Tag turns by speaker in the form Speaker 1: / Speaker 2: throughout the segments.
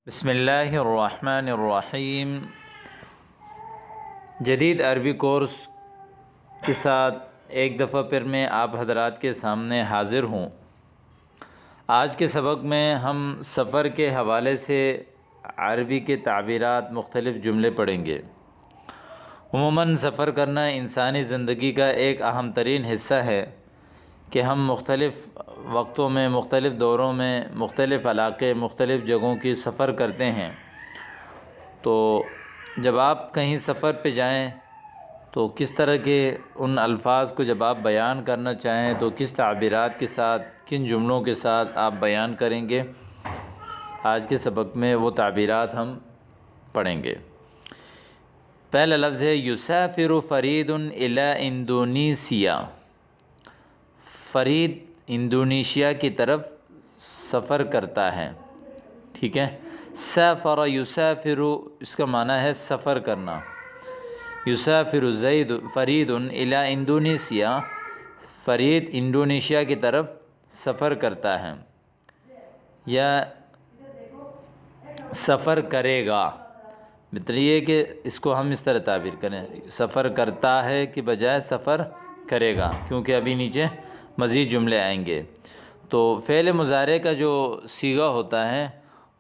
Speaker 1: بسم اللہ الرحمن الرحیم۔ جدید عربی کورس کے ساتھ ایک دفعہ پھر میں آپ حضرات کے سامنے حاضر ہوں۔ آج کے سبق میں ہم سفر کے حوالے سے عربی کے تعبیرات، مختلف جملے پڑھیں گے۔ عموماً سفر کرنا انسانی زندگی کا ایک اہم ترین حصہ ہے کہ ہم مختلف وقتوں میں، مختلف دوروں میں، مختلف علاقے، مختلف جگہوں کی سفر کرتے ہیں۔ تو جب آپ کہیں سفر پہ جائیں تو کس طرح کے ان الفاظ کو جب آپ بیان کرنا چاہیں تو کس تعبیرات کے ساتھ، کن جملوں کے ساتھ آپ بیان کریں گے، آج کے سبق میں وہ تعبیرات ہم پڑھیں گے۔ پہلا لفظ ہے یسافر فرید الی اندونیسیا۔ فرید انڈونیشیا کی طرف سفر کرتا ہے، ٹھیک ہے۔ سافر یسافر، اس کا معنی ہے سفر کرنا۔ یسافر زید فرید الی انڈونیسیا، فرید انڈونیشیا کی طرف سفر کرتا ہے یا سفر کرے گا۔ مطلب یہ کہ اس کو ہم اس طرح تعبیر کریں، سفر کرتا ہے کہ بجائے سفر کرے گا، کیونکہ ابھی نیچے مزید جملے آئیں گے۔ تو فعل مضارع کا جو صیغہ ہوتا ہے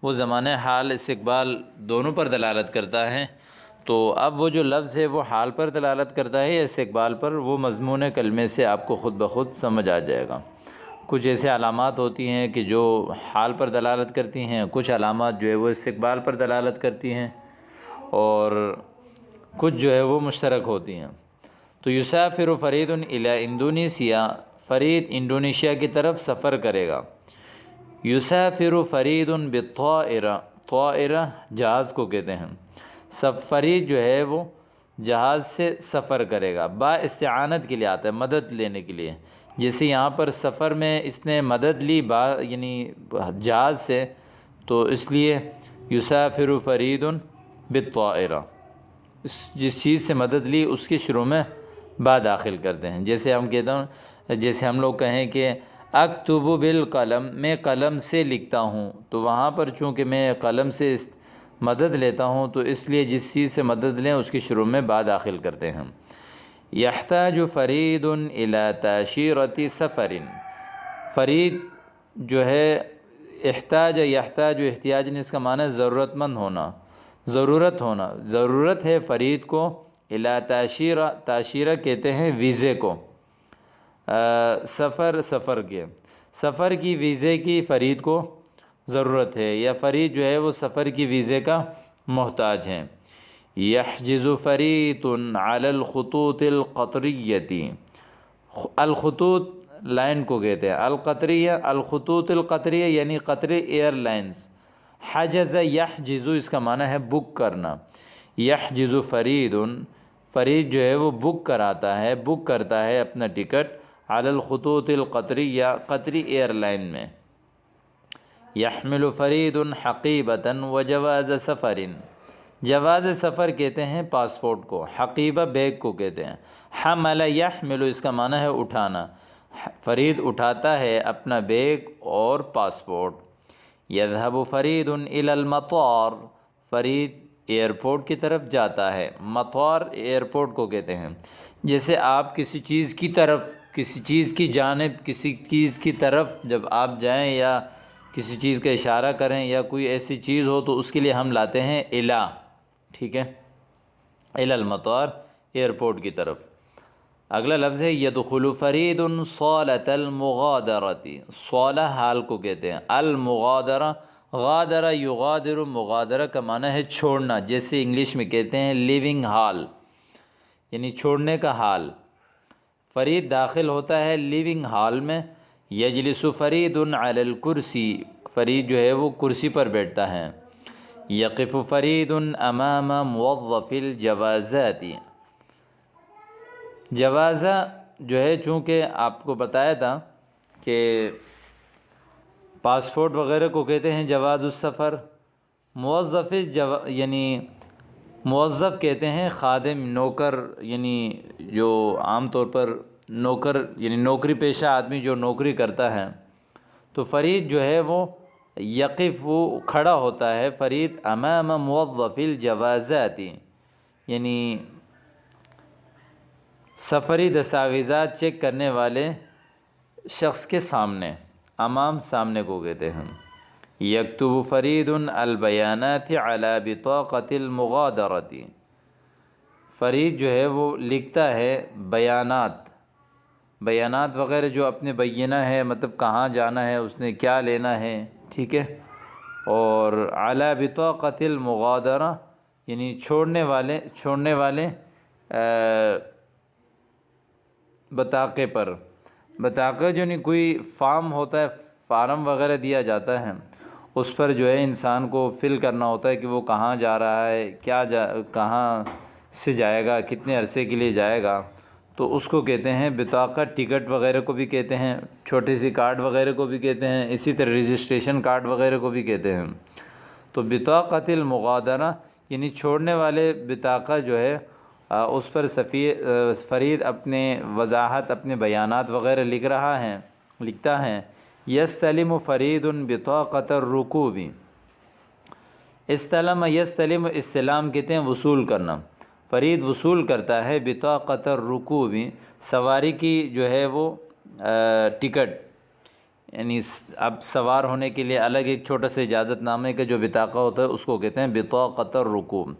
Speaker 1: وہ زمانہ حال، استقبال دونوں پر دلالت کرتا ہے۔ تو اب وہ جو لفظ ہے وہ حال پر دلالت کرتا ہے یا استقبال پر، وہ مضمون کلمے سے آپ کو خود بخود سمجھ آ جائے گا۔ کچھ ایسے علامات ہوتی ہیں کہ جو حال پر دلالت کرتی ہیں، کچھ علامات جو ہے وہ استقبال پر دلالت کرتی ہیں، اور کچھ جو ہے وہ مشترک ہوتی ہیں۔ تو یسافر فرید الی انڈونیسیا، فرید انڈونیشیا کی طرف سفر کرے گا۔ یسافر فرید بالطائرہ، طائرہ جہاز کو کہتے ہیں۔ فرید جو ہے وہ جہاز سے سفر کرے گا، با استعانت کے لیے آتا ہے، مدد لینے کے لیے۔ جیسے یہاں پر سفر میں اس نے مدد لی یعنی جہاز سے، تو اس لیے یسافر فرید بالطائرہ، جس چیز سے مدد لی اس کے شروع میں با داخل کرتے ہیں۔ جیسے ہم کہتے ہیں، جیسے ہم لوگ کہیں کہ اکتب بالقلم، میں قلم سے لکھتا ہوں، تو وہاں پر چونکہ میں قلم سے مدد لیتا ہوں تو اس لیے جس چیز سے مدد لیں اس کے شروع میں با داخل کرتے ہیں۔ یحتاج فرید الی تاشیرۃ سفر، فرید جو ہے احتاج، یحتاج احتیاج نے اس کا معنی ہے ضرورت مند ہونا، ضرورت ہونا، ضرورت ہے فرید کو الی تاشیرہ، تاشیرہ کہتے ہیں ویزے کو، سفر کے، سفر کی ویزے کی فرید کو ضرورت ہے، یا فرید جو ہے وہ سفر کی ویزے کا محتاج ہے۔ یحجز فرید علی الخطوط القطریۃ، الخطوط لائن کو کہتے ہیں، القطریہ، الخطوط القطریہ یعنی قطری ایئر لائنز۔ حجز یحجز، اس کا معنی ہے بک کرنا۔ یحجز فرید، فرید جو ہے وہ بک کراتا ہے، بک کرتا ہے اپنا ٹکٹ علی الخطوط القطریہ، قطری ایئر لائن میں۔ یحمل فرید حقیبۃ وجواز سفر، جواز سفر کہتے ہیں پاسپورٹ کو، حقیبہ بیگ کو کہتے ہیں۔ حمل یحمل، اس کا معنی ہے اٹھانا، فرید اٹھاتا ہے اپنا بیگ اور پاسپورٹ۔ یذهب فرید الی المطار، فرید ایئرپورٹ کی طرف جاتا ہے، مطار ایئرپورٹ کو کہتے ہیں۔ جیسے آپ کسی چیز کی طرف، کسی چیز کی جانب، کسی چیز کی طرف جب آپ جائیں یا کسی چیز کا اشارہ کریں یا کوئی ایسی چیز ہو تو اس کے لیے ہم لاتے ہیں الی، ٹھیک ہے، الی المطار، ایئرپورٹ کی طرف۔ اگلا لفظ ہے یدخل فرید صالۃ المغادرۃ، صالہ حال کو کہتے ہیں، المغادرہ، غادرہ یغادر، مغادرہ کا معنی ہے چھوڑنا، جیسے انگلش میں کہتے ہیں لیونگ ہال، یعنی چھوڑنے کا حال۔ فرید داخل ہوتا ہے لیونگ ہال میں۔ یجلس فرید علی الکرسی، فرید جو ہے وہ کرسی پر بیٹھتا ہے۔ یقف فرید امام موظف الجوازات، جوازہ جو ہے چونکہ آپ کو بتایا تھا کہ پاسپورٹ وغیرہ کو کہتے ہیں جواز السفر۔ موظف یعنی موظف کہتے ہیں خادم، نوکر، یعنی جو عام طور پر نوکر یعنی نوکری پیشہ آدمی جو نوکری کرتا ہے۔ تو فرید جو ہے وہ یقف وہ کھڑا ہوتا ہے فرید امام موظف الجوازات، یعنی سفری دستاویزات چیک کرنے والے شخص کے سامنے، امام سامنے کو کہتے ہیں۔ یکتب فرید البیانات علی بطاقۃ المغادرۃ، فرید جو ہے وہ لکھتا ہے بیانات وغیرہ جو اپنے بینہ ہے، مطلب کہاں جانا ہے، اس نے کیا لینا ہے، ٹھیک ہے، اور علی بطاقۃ المغادرہ یعنی چھوڑنے والے بطاقے پر، بطاقہ جو نہیں کوئی فارم ہوتا ہے، فارم وغیرہ دیا جاتا ہے، اس پر جو ہے انسان کو فل کرنا ہوتا ہے کہ وہ کہاں جا رہا ہے، کہاں سے جائے گا، کتنے عرصے کے لیے جائے گا، تو اس کو کہتے ہیں بطاقہ۔ ٹکٹ وغیرہ کو بھی کہتے ہیں، چھوٹی سی کارڈ وغیرہ کو بھی کہتے ہیں، اسی طرح رجسٹریشن کارڈ وغیرہ کو بھی کہتے ہیں۔ تو بطاقۃ المغادرہ یعنی چھوڑنے والے بطاقہ جو ہے اس پر فرید اپنے وضاحت، اپنے بیانات وغیرہ لکھتا ہے۔ یستلم فرید بطاقۃ الرکوب، استلم یستلم، استلام کہتے ہیں وصول کرنا، فرید وصول کرتا ہے بطاقۃ الرکوب، سواری کی جو ہے وہ ٹکٹ، یعنی اب سوار ہونے کے لیے الگ ایک چھوٹا سا اجازت نامے کا جو بطاقہ ہوتا ہے اس کو کہتے ہیں بطاقۃ الرکوب۔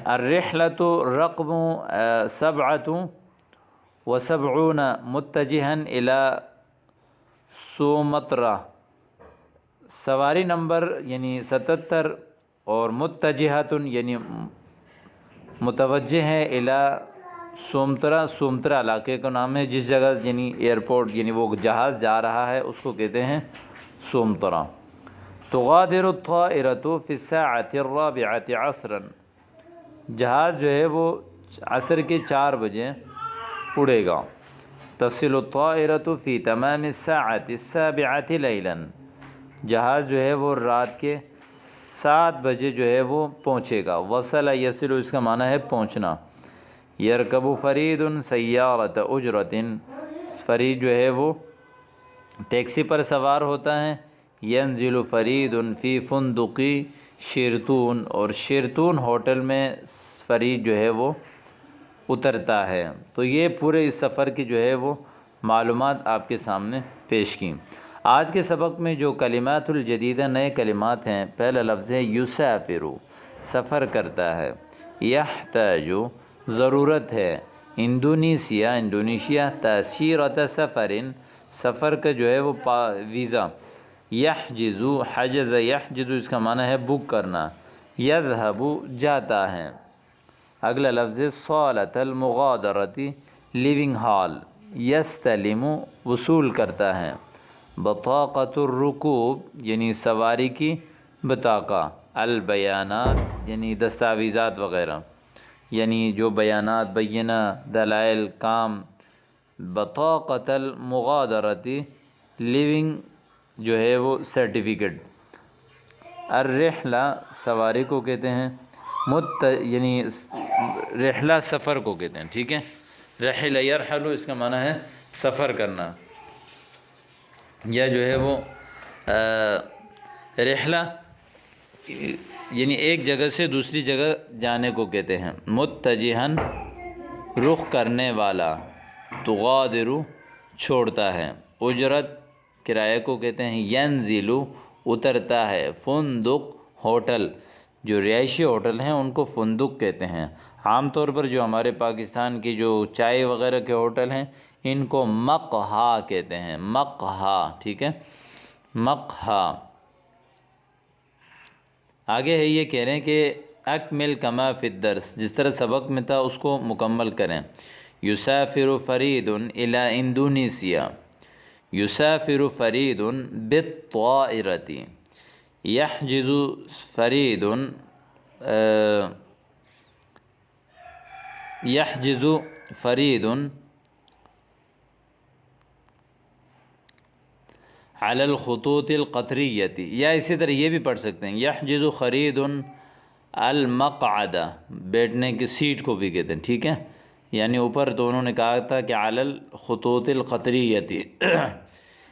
Speaker 1: الرحلۃ رقم 77 متجہا الی سومطرہ، سواری نمبر یعنی 77 اور متجہۃ یعنی متوجہ ہے الی سومطرہ علاقے کا نام ہے، جس جگہ یعنی ایئرپورٹ یعنی وہ جہاز جا رہا ہے اس کو کہتے ہیں سومطرہ۔ تغادر الطائرۃ فی الساعۃ الرابعۃ عصرا، جہاز جو ہے وہ عصر کے 4 بجے اڑے گا۔ تصل الطائرۃ فی تمام الساعۃ السابعۃ لیلا، جہاز جو ہے وہ رات کے 7 بجے جو ہے وہ پہنچے گا۔ وصل یصل اس کا معنی ہے پہنچنا۔ یرکب فرید سیارۃ اجرۃ، فرید جو ہے وہ ٹیکسی پر سوار ہوتا ہے۔ ینزل فرید فی فندق شیراتون، اور شیراتون ہوٹل میں فرید جو ہے وہ اترتا ہے۔ تو یہ پورے اس سفر کی جو ہے وہ معلومات آپ کے سامنے پیش کی۔ آج کے سبق میں جو کلمات الجدیدہ نئے کلمات ہیں، پہلا لفظ ہے یسافر، سفر کرتا ہے۔ یحتاج، ضرورت ہے۔ انڈونیشیا تأشیرۃ سفر، سفر کا جو ہے وہ ویزا۔ یحجز، حجز یحجز اس کا معنی ہے بک کرنا۔ یذهب، جاتا ہے۔ اگلا لفظ ہے صالۃ المغادرۃ، لیونگ ہال۔ یستلم، وصول کرتا ہے۔ بطاقۃ الرکوب یعنی سواری کی بطاقہ۔ البیانات یعنی دستاویزات وغیرہ، یعنی جو بیانات، بینہ، دلائل، کام۔ بطاقۃ المغادرۃ، لیونگ جو ہے وہ سرٹیفکیٹ۔ الرحلہ، سواری کو کہتے ہیں۔ یعنی رحلہ سفر کو کہتے ہیں، ٹھیک ہے۔ رحل یرحل اس کا معنی ہے سفر کرنا، یا جو ہے وہ رحلہ یعنی ایک جگہ سے دوسری جگہ جانے کو کہتے ہیں۔ متجہن، رخ کرنے والا۔ تغادر، چھوڑتا ہے۔ اجرت، کرایہ کو کہتے ہیں۔ ینزل، اترتا ہے۔ فندق، ہوٹل، جو رہائشی ہوٹل ہیں ان کو فندق کہتے ہیں۔ عام طور پر جو ہمارے پاکستان کی جو چائے وغیرہ کے ہوٹل ہیں ان کو مقہا کہتے ہیں، مقہا، ٹھیک ہے، مقہا۔ آگے ہے یہ کہہ رہے ہیں کہ اکمل کما فی الدرس، جس طرح سبق میں تھا اس کو مکمل کریں۔ یسافر فرید الی انڈونیشیا، یسافر فرید بالطائرۃ۔ یحجز فرید، یحجز فرید علی الخطوط القطریۃ، یا اسی طرح یہ بھی پڑھ سکتے ہیں یحجز فرید المقعد، بیٹھنے کی سیٹ کو بھی کہتے ہیں، ٹھیک ہے۔ یعنی اوپر تو انہوں نے کہا تھا کہ علی الخطوط القطریۃ،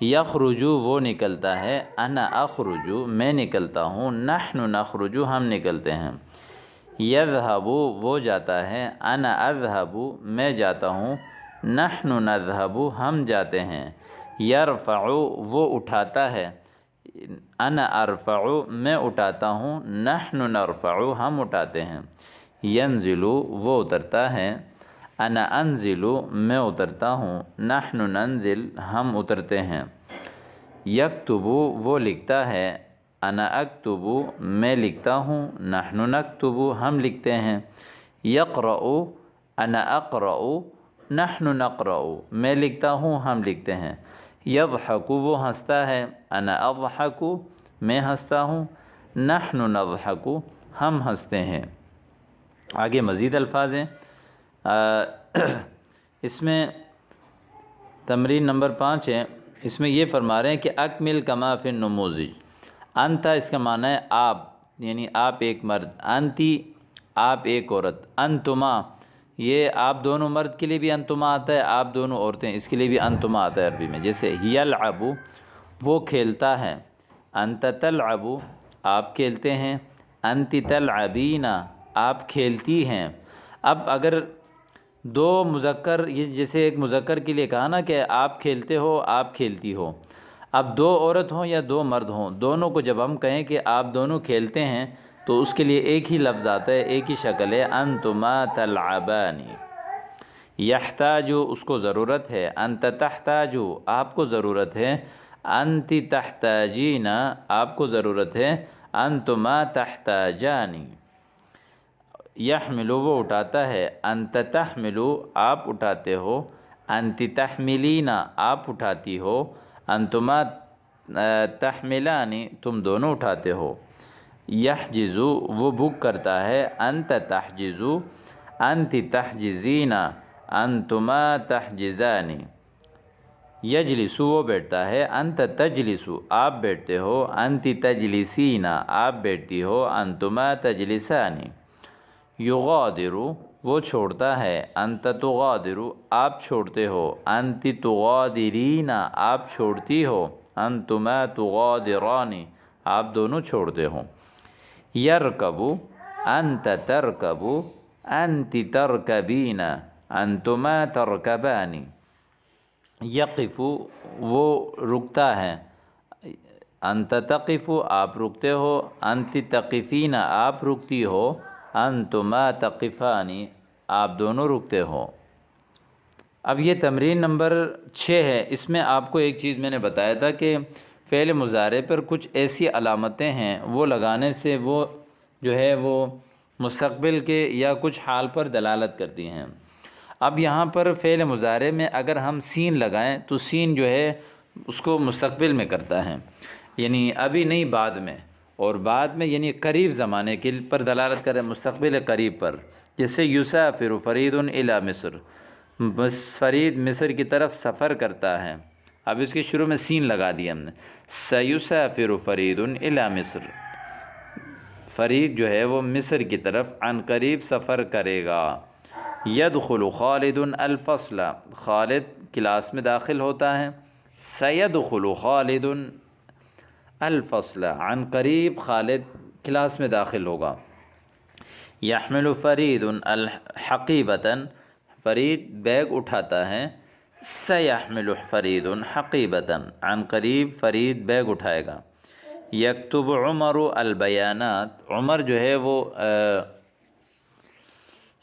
Speaker 1: یخرجو وہ نکلتا ہے، انا اخرجو میں نکلتا ہوں، نحن نخرجو ہم نکلتے ہیں، یذہبو وہ جاتا ہے، انا اذہبو میں جاتا ہوں، نحن نذہبو ہم جاتے ہیں، یرفعو وہ اٹھاتا ہے، انا ارفعو میں اٹھاتا ہوں، نحن نرفعو ہم اٹھاتے ہیں، ینزلو وہ اترتا ہے، انا انزلو میں اترتا ہوں، نحن ننزل ہم اترتے ہیں، یکتبو وہ لکھتا ہے، انا اکتبو میں لکھتا ہوں، نحن نکتبو ہم لکھتے ہیں، یقرأو انا اقرأو نحن نقرأو میں لکھتا ہوں ہم لکھتے ہیں، یضحکو وہ ہنستا ہے، انا اضحکو میں ہنستا ہوں، نحن نضحکو ہم ہنستے ہیں۔ آگے مزید الفاظ ہیں، اس میں تمرین نمبر 5 ہے، اس میں یہ فرما رہے ہیں کہ اکمل کما فی النموذج، انتا اس کا معنی ہے آپ، یعنی آپ ایک مرد، انتی آپ ایک عورت، انتما یہ آپ دونوں مرد کے لیے بھی انتما آتا ہے، آپ دونوں عورتیں اس کے لیے بھی انتما آتا ہے عربی میں، جیسے یلعبو وہ کھیلتا ہے، انت تلعبو آپ کھیلتے ہیں، انتی تلعبین آپ کھیلتی ہیں۔ اب اگر دو مذکر، یہ جیسے ایک مذکر کے لیے کہا نا کہ آپ کھیلتے ہو آپ کھیلتی ہو، اب دو عورت ہوں یا دو مرد ہوں، دونوں کو جب ہم کہیں کہ آپ دونوں کھیلتے ہیں تو اس کے لیے ایک ہی لفظ آتا ہے، ایک ہی شکل ہے، انتما تلعبانی۔ یحتاجو اس کو ضرورت ہے، انت تحتاجو آپ کو ضرورت ہے، انتی تحتاجین آپ کو ضرورت ہے، انتما تحتاجانی۔ یحملو وہ اٹھاتا ہے، انت تحملو آپ اٹھاتے ہو، انتی تحملین آپ اٹھاتی ہو، انتما تحملانی تم دونوں اٹھاتے ہو۔ یحجزو وہ بک کرتا ہے، انت تحجزو انتی تحجزین انتما تحجزانی۔ یجلسو وہ بیٹھتا ہے، انت تجلسو آپ بیٹھتے ہو، انتی تجلسین آپ بیٹھتی ہو، انتما تجلسانی۔ یغادرو وہ چھوڑتا ہے، انت تغادرو آپ چھوڑتے ہو، انتی تغادرین آپ چھوڑتی ہو، انتما تغادرانی آپ دونوں چھوڑتے ہو۔ یرکبو انت ترکبو انتی ترکبین انتما ترکبانی۔ یقفو وہ رکتا ہے، انت تقفو آپ رکتے ہو، انتی تقفین آپ رکتی ہو، انتما تقفانی آپ دونوں رکتے ہو۔ اب یہ تمرین نمبر 6 ہے، اس میں آپ کو ایک چیز میں نے بتایا تھا کہ فعل مضارع پر کچھ ایسی علامتیں ہیں وہ لگانے سے وہ جو ہے وہ مستقبل کے یا کچھ حال پر دلالت کرتی ہیں۔ اب یہاں پر فعل مضارع میں اگر ہم سین لگائیں تو سین جو ہے اس کو مستقبل میں کرتا ہے، یعنی ابھی نہیں بعد میں، اور بعد میں یعنی قریب زمانے کے پر دلالت کرے، مستقبل قریب پر، جیسے یسافر فرید الی مصر، بس فرید مصر کی طرف سفر کرتا ہے، اب اس کے شروع میں سین لگا دیا ہم نے، سیسافر فرید الی مصر، فرید جو ہے وہ مصر کی طرف عن قریب سفر کرے گا۔ یدخل خالد الفصل خالد کلاس میں داخل ہوتا ہے، سیدخل خالد الفصل عن قریب خالد کلاس میں داخل ہوگا۔ یحمل فرید حقیبۃ فرید بیگ اٹھاتا ہے، سیحمل فرید حقیبۃ عن قریب فرید بیگ اٹھائے گا۔ یکتب عمر البیانات عمر جو ہے وہ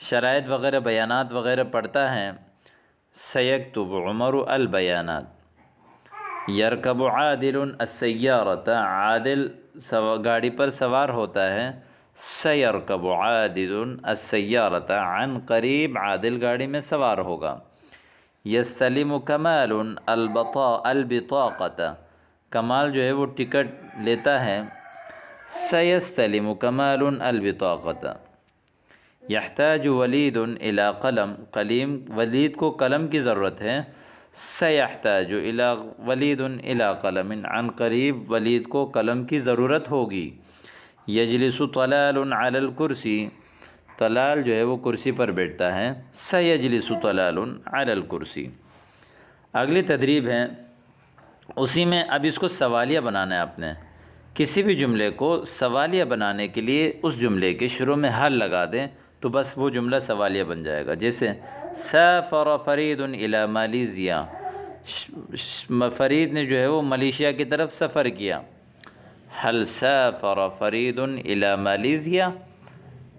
Speaker 1: شرائط وغیرہ بیانات وغیرہ پڑھتا ہے، سیکتب عمر البیانات۔ یرکب عادل السیارۃ عادل گاڑی پر سوار ہوتا ہے، سیرکب عادل السیارۃ عن قریب عادل گاڑی میں سوار ہوگا۔ یستلم کمال البطاقۃ کمال جو ہے وہ ٹکٹ لیتا ہے، سیستلم کمال البطاقۃ۔ یحتاج ولید الی قلم ولید کو قلم کی ضرورت ہے، سیحتاج الی ولید الی قلم عن قریب ولید کو قلم کی ضرورت ہوگی۔ یجلس طلال علی الکرسی طلال جو ہے وہ کرسی پر بیٹھتا ہے، سیجلس طلال علی الکرسی۔ اگلی تدریب ہے اسی میں اب اس کو سوالیہ بنانا ہے آپ نے. کسی بھی جملے کو سوالیہ بنانے کے لیے اس جملے کے شروع میں حل لگا دیں تو بس وہ جملہ سوالیہ بن جائے گا. جیسے سافر فرید الی مالیزیا، فرید نے جو ہے وہ ملیشیا کی طرف سفر کیا. هل سافر فرید الی مالیزیا،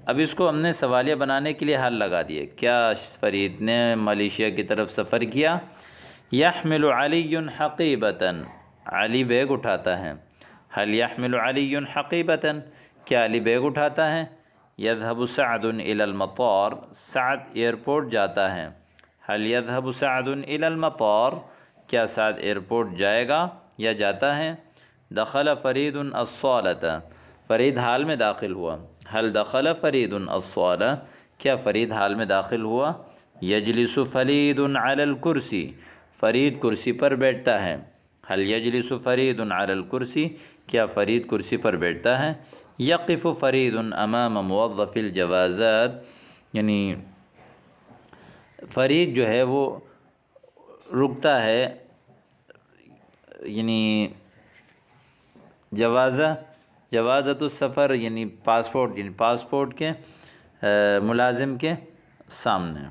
Speaker 1: اب اس کو ہم نے سوالیہ بنانے کے لیے حل لگا دیے. کیا فرید نے ملیشیا کی طرف سفر کیا؟ یحمل علی حقیبۃ، علی بیگ اٹھاتا ہے. هل يحمل علی حقیبۃ، کیا علی بیگ اٹھاتا ہے؟ یذهب سعد الی المطار، سعد ایئرپورٹ جاتا ہے. هل يذهب سعد الی المطار، کیا سعد ایئرپورٹ جائے گا یا جاتا ہے؟ دخل فرید الصالۃ، فرید حال میں داخل ہوا. هل دخل فرید الصالۃ، کیا فرید حال میں داخل ہوا؟ یجلس فرید علی الکرسی، فرید کرسی پر بیٹھتا ہے. هل یجلس فرید علی الکرسی، کیا فرید کرسی پر بیٹھتا ہے؟ یقف فرید امام موظف الجوازات، یعنی فرید جو ہے وہ رکتا ہے، یعنی جوازت السفر یعنی پاسپورٹ کے ملازم کے سامنے.